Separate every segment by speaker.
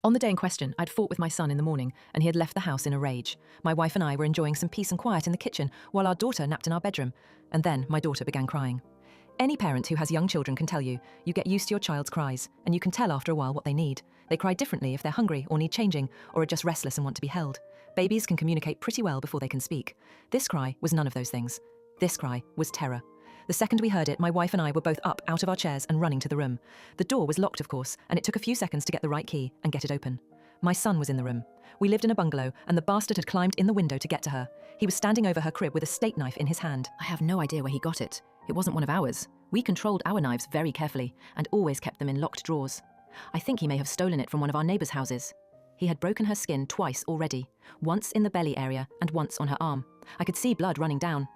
Speaker 1: On the day in question, I'd fought with my son in the morning, and he had left the house in a rage. My wife and I were enjoying some peace and quiet in the kitchen, while our daughter napped in our bedroom. And then my daughter began crying. Any parent who has young children can tell you get used to your child's cries, and you can tell after a while what they need. They cry differently if they're hungry or need changing, or are just restless and want to be held. Babies can communicate pretty well before they can speak. This cry was none of those things. This cry was terror. The second we heard it, my wife and I were both up out of our chairs and running to the room. The door was locked, of course, and it took a few seconds to get the right key and get it open. My son was in the room. We lived in a bungalow, and the bastard had climbed in the window to get to her. He was standing over her crib with a steak knife in his hand.
Speaker 2: I have no idea where he got it. It wasn't one of ours. We controlled our knives very carefully and always kept them in locked drawers. I think he may have stolen it from one of our neighbours' houses. He had broken her skin twice already, once in the belly area and once on her arm. I could see blood running down.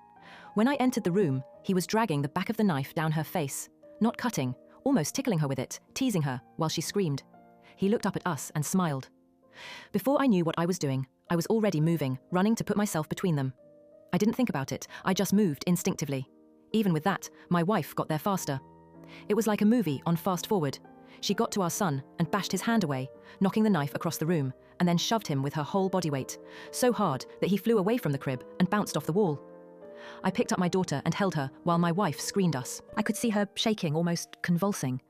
Speaker 2: When I entered the room, he was dragging the back of the knife down her face, not cutting, almost tickling her with it, teasing her while she screamed. He looked up at us and smiled. Before I knew what I was doing, I was already moving, running to put myself between them. I didn't think about it, I just moved instinctively. Even with that, my wife got there faster. It was like a movie on fast forward. She got to our son and bashed his hand away, knocking the knife across the room, and then shoved him with her whole body weight, so hard that he flew away from the crib and bounced off the wall. I picked up my daughter and held her while my wife screened us. I could see her shaking, almost convulsing.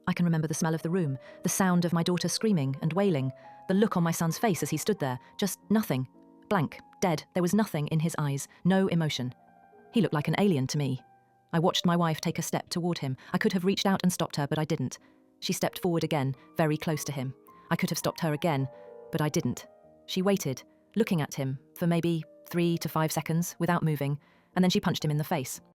Speaker 2: I can remember the smell of the room, the sound of my daughter screaming and wailing, the look on my son's face as he stood there, just nothing. Blank, dead, there was nothing in his eyes, no emotion. He looked like an alien to me. I watched my wife take a step toward him. I could have reached out and stopped her, but I didn't. She stepped forward again, very close to him. I could have stopped her again, but I didn't. She waited, looking at him, for maybe 3 to 5 seconds without moving, and then she punched him in the face.